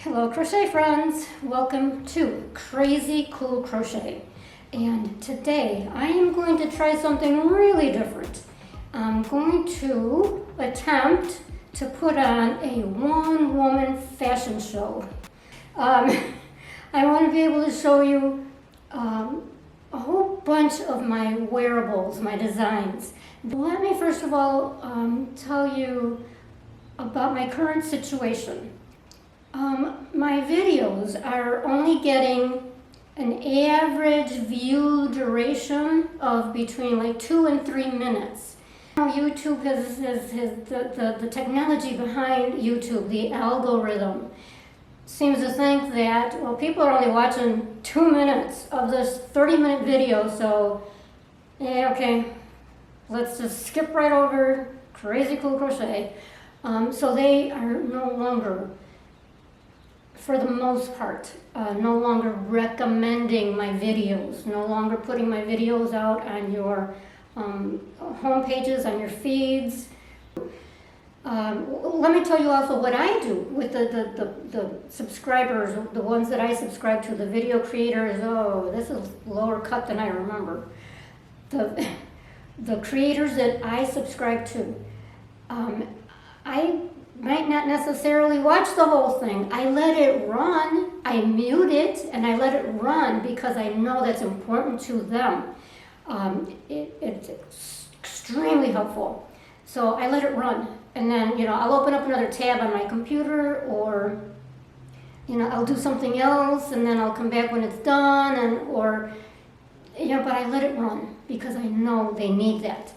Hello crochet friends, welcome to Crazy Cool Crochet, and today I am going to try something really different. I'm going to attempt to put on a one-woman fashion show. I want to be able to show you a whole bunch of my wearables, my designs. Let me first of all tell you about my current situation. My videos are only getting an average view duration of between like 2 and 3 minutes. YouTube has the technology behind YouTube, the algorithm, seems to think that, well, people are only watching 2 minutes of this 30-minute video, so yeah, okay, let's just skip right over Crazy Cool Crochet. So they are no longer, for the most part, no longer recommending my videos, no longer putting my videos out on your home pages, on your feeds. Let me tell you also what I do with the subscribers, the ones that I subscribe to, the video creators. Oh, this is lower cut than I remember. The creators that I subscribe to, I might not necessarily watch the whole thing. I let it run, I mute it, and I let it run because I know that's important to them. It's extremely helpful. So I let it run, and then, I'll open up another tab on my computer, or, I'll do something else, and then I'll come back when it's done, but I let it run because I know they need that.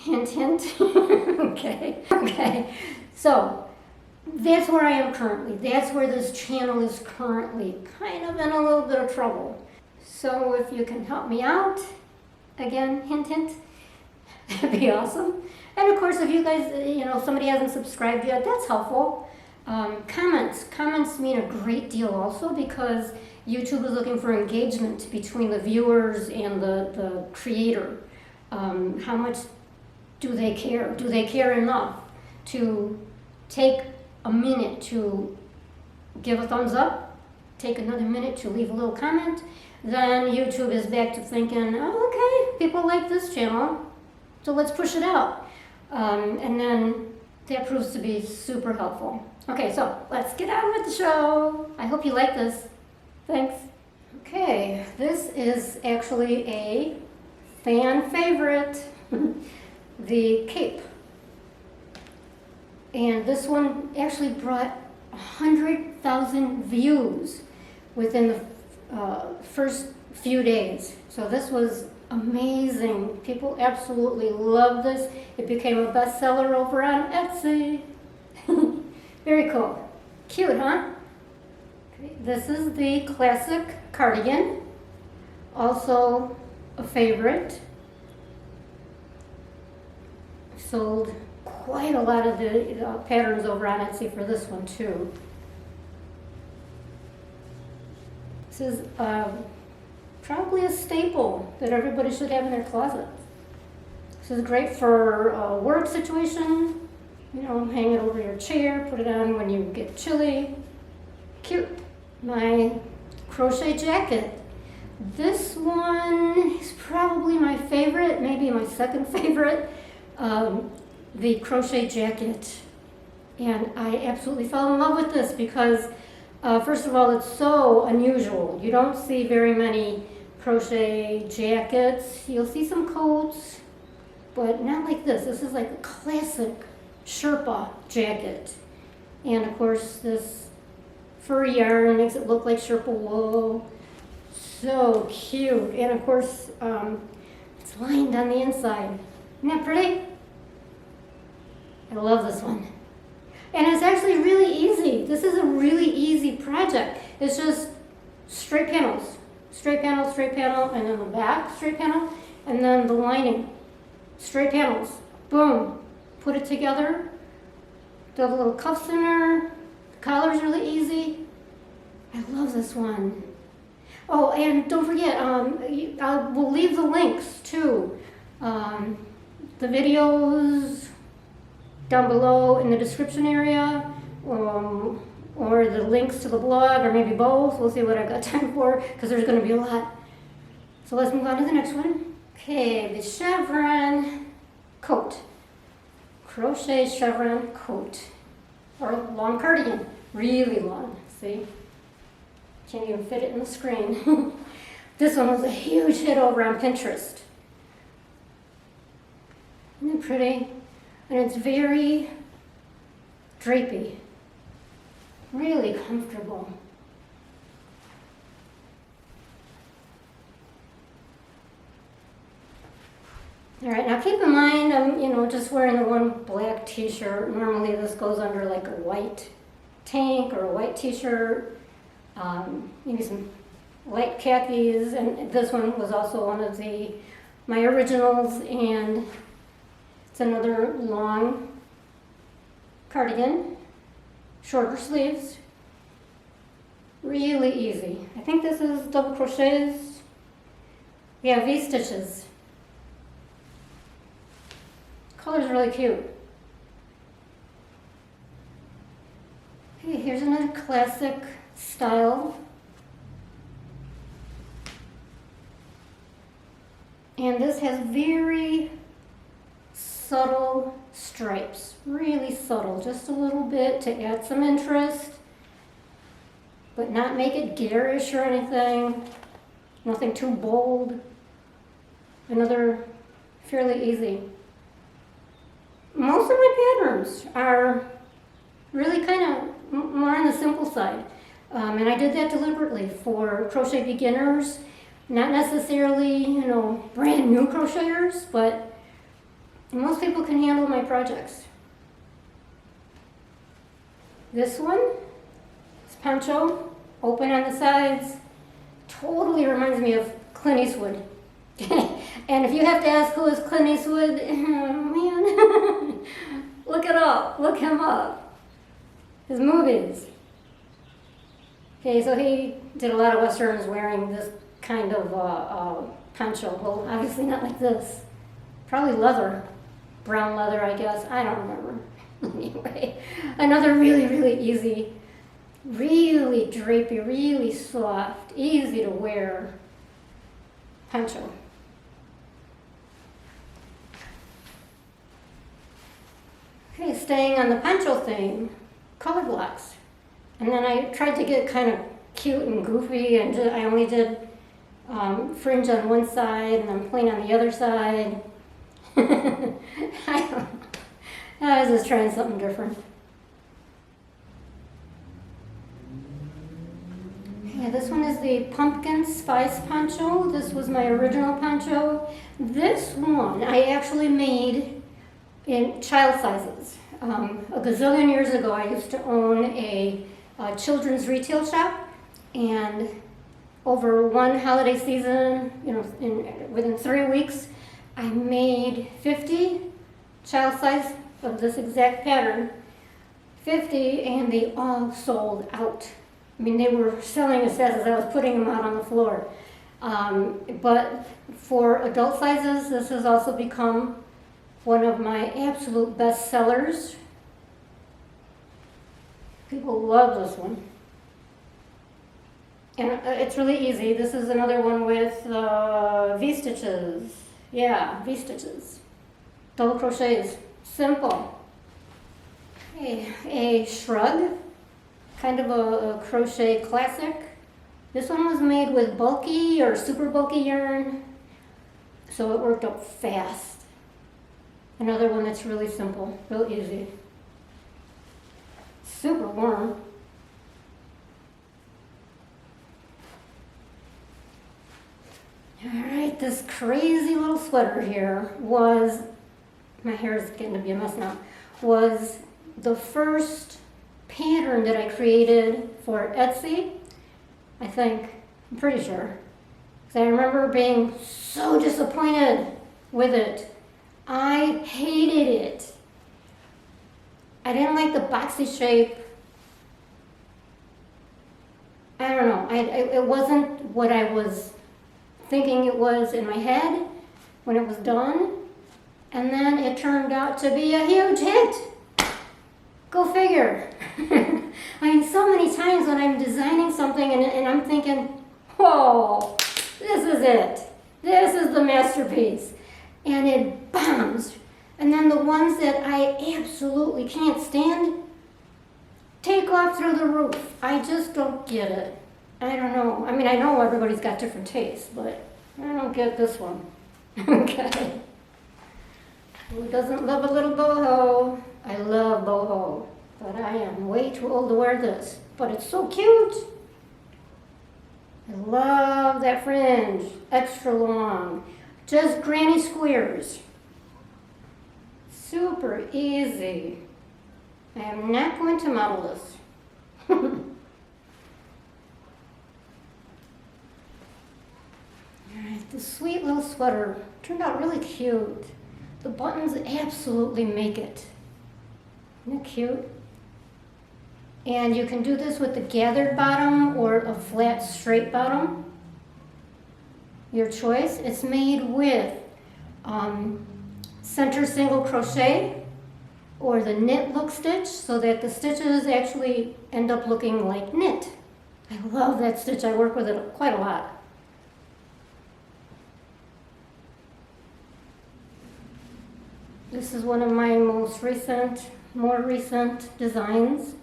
Hint, hint. Okay. So that's where I am currently. That's where this channel is currently kind of in a little bit of trouble. So if you can help me out, again, hint, hint, that'd be awesome. And of course, if you guys, somebody hasn't subscribed yet, that's helpful. Comments mean a great deal also, because YouTube is looking for engagement between the viewers and the creator. How much do they care? Do they care enough to take a minute to give a thumbs up, take another minute to leave a little comment? Then YouTube is back to thinking, oh, okay, people like this channel, so let's push it out. And then that proves to be super helpful. Okay, so let's get on with the show. I hope you like this. Thanks. Okay, this is actually a fan favorite, the cape. And this one actually brought 100,000 views within the first few days. So this was amazing. People absolutely love this. It became a bestseller over on Etsy. Very cool. Cute, huh? Okay, this is the classic cardigan, also a favorite. Sold quite a lot of the patterns over on Etsy for this one too. This is probably a staple that everybody should have in their closet. This is great for a work situation. Hang it over your chair, put it on when you get chilly. Cute. My crochet jacket. This one is probably my favorite, maybe my second favorite. The crochet jacket, and I absolutely fell in love with this because first of all, it's so unusual. You don't see very many crochet jackets. You'll see some coats, but not like this. This is like a classic Sherpa jacket, and of course this furry yarn makes it look like Sherpa wool. So cute. And of course it's lined on the inside. Isn't that pretty? I love this one. And it's actually really easy. This is a really easy project. It's just straight panels. Straight panel, and then the back, straight panel, and then the lining. Straight panels. Boom. Put it together. The little cuffs in there. The collar's really easy. I love this one. Oh, and don't forget, we'll leave the links too. The videos down below in the description area, or the links to the blog, or maybe both. We'll see what I've got time for, because there's going to be a lot. So let's move on to the next one. Okay, the chevron coat. Crochet chevron coat. Or long cardigan. Really long. See? Can't even fit it in the screen. This one was a huge hit over on Pinterest. Isn't it pretty? And it's very drapey. Really comfortable. All right, now keep in mind, I'm just wearing the one black t-shirt. Normally this goes under like a white tank or a white t-shirt, maybe some light khakis, and this one was also one of my originals, and it's another long cardigan, shorter sleeves, really easy. I think this is double crochets. Yeah, V-stitches. Color's really cute. Okay, here's another classic style. And this has very subtle stripes, really subtle, just a little bit to add some interest, but not make it garish or anything, nothing too bold. Another fairly easy. Most of my patterns are really kind of more on the simple side, and I did that deliberately for crochet beginners, not necessarily, brand new crocheters, but most people can handle my projects. This one is poncho, open on the sides, totally reminds me of Clint Eastwood. And if you have to ask who is Clint Eastwood, man, look it up, look him up. His movies. Okay, so he did a lot of westerns wearing this kind of poncho. Well, obviously not like this. Probably leather, brown leather, I guess. I don't remember. Anyway, another really, really easy, really drapey, really soft, easy to wear poncho. Okay, staying on the poncho theme, color blocks. And then I tried to get kind of cute and goofy, and I only did fringe on one side and then plain on the other side. I was just trying something different. Yeah, this one is the Pumpkin Spice Poncho. This was my original poncho. This one I actually made in child sizes. A gazillion years ago, I used to own a children's retail shop, and over one holiday season, within 3 weeks, I made 50 child size of this exact pattern, 50, and they all sold out. I mean, they were selling as fast as I was putting them out on the floor. But for adult sizes, this has also become one of my absolute best sellers. People love this one. And it's really easy. This is another one with V-stitches. Yeah, V-stitches. Double crochets. Simple. Okay, a shrug. Kind of a crochet classic. This one was made with bulky or super bulky yarn, so it worked up fast. Another one that's really simple, real easy. Super warm. Alright, this crazy little sweater here was, my hair is getting to be a mess now, was the first pattern that I created for Etsy, I think. I'm pretty sure. Because I remember being so disappointed with it. I hated it. I didn't like the boxy shape. I don't know. It wasn't what I was thinking it was in my head when it was done. And then it turned out to be a huge hit. Go figure. I mean, so many times when I'm designing something and I'm thinking, whoa, this is it. This is the masterpiece. And it bombs. And then the ones that I absolutely can't stand take off through the roof. I just don't get it. I don't know. I mean, I know everybody's got different tastes, but I don't get this one. Okay. Who doesn't love a little boho? I love boho, but I am way too old to wear this. But it's so cute. I love that fringe, extra long. Just granny squares. Super easy. I am not going to model this. Alright, the sweet little sweater turned out really cute. The buttons absolutely make it. Isn't that cute? And you can do this with the gathered bottom or a flat straight bottom. Your choice. It's made with center single crochet or the knit look stitch so that the stitches actually end up looking like knit. I love that stitch. I work with it quite a lot. This is one of my more recent designs.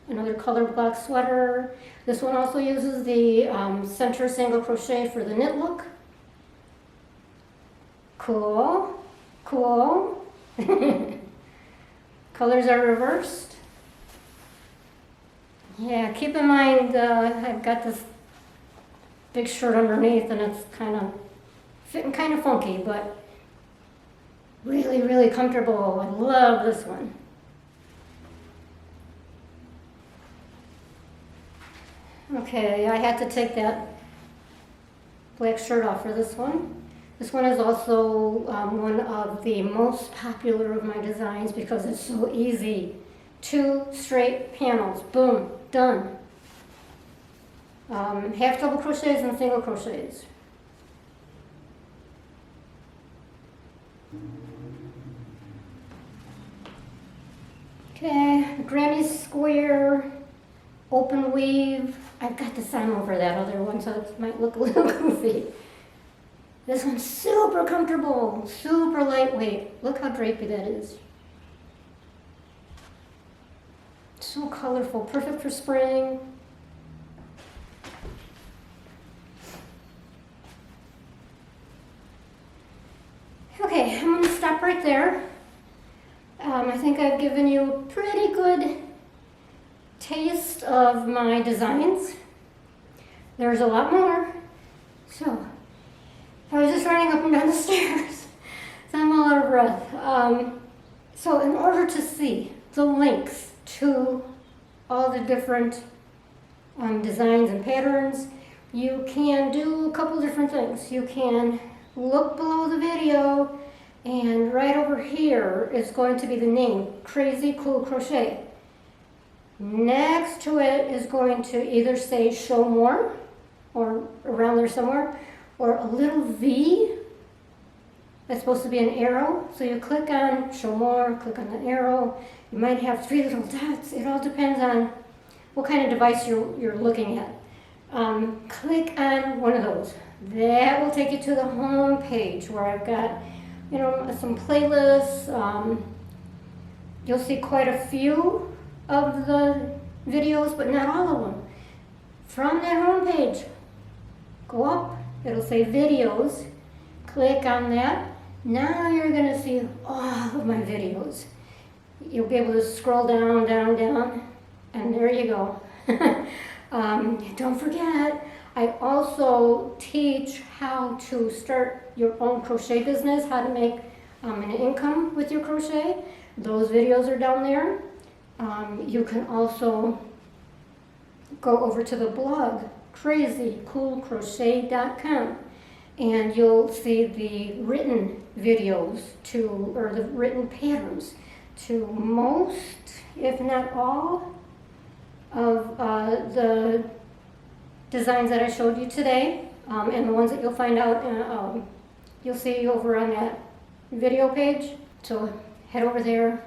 Another color block sweater. This one also uses the center single crochet for the knit look. Cool, cool. Colors are reversed. Yeah, keep in mind I've got this big shirt underneath and it's kind of fitting kind of funky, but really, really comfortable. I love this one. Okay, I had to take that black shirt off for this one. This one is also one of the most popular of my designs because it's so easy. 2 straight panels, boom, done. Half double crochets and single crochets. Okay, granny square, open weave. I've got the sign over that other one so it might look a little goofy. This one's super comfortable, super lightweight. Look how drapey that is. So colorful, perfect for spring. Okay, I'm gonna stop right there. I think I've given you a pretty good taste of my designs. There's a lot more. So, I was just running up and down the stairs, so I'm all out of breath. So in order to see the links to all the different designs and patterns, you can do a couple different things. You can look below the video, and right over here is going to be the name, Crazy Cool Crochet. Next to it is going to either say show more, or around there somewhere, or a little V that's supposed to be an arrow. So you click on show more, click on the arrow. You might have 3 little dots. It all depends on what kind of device you're looking at. Click on one of those. That will take you to the home page where I've got, you know, some playlists. You'll see quite a few of the videos, but not all of them. From that home page, go up, it'll say videos, click on that. Now you're gonna see all of my videos. You'll be able to scroll down, down, down, and there you go. Don't forget, I also teach how to start your own crochet business, how to make an income with your crochet. Those videos are down there. You can also go over to the blog, crazycoolcrochet.com, and you'll see the written videos or the written patterns to most, if not all, of the designs that I showed you today, and the ones that you'll find out, you'll see over on that video page. So head over there,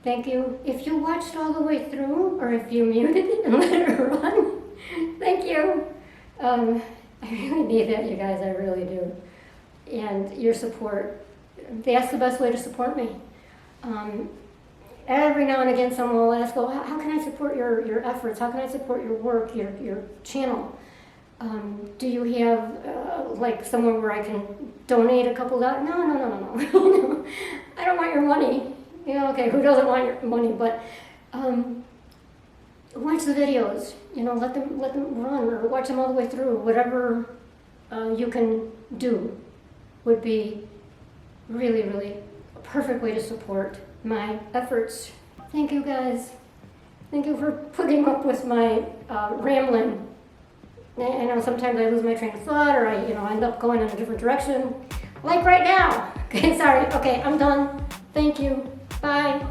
Thank you. If you watched all the way through, or if you muted it and let it run, thank you. I really need that, you guys, I really do. And your support, that's the best way to support me. Every now and again someone will ask, well, how can I support your efforts? How can I support your work, your channel? Do you have like somewhere where I can donate a couple dollars? No. You know, I don't want your money. You know, okay, who doesn't want your money? But watch the videos. You know, let them run, or watch them all the way through. Whatever you can do would be really, really a perfect way to support my efforts. Thank you, guys. Thank you for putting up with my rambling. I know sometimes I lose my train of thought, or I end up going in a different direction. Like right now. Okay, sorry. Okay, I'm done. Thank you. Bye.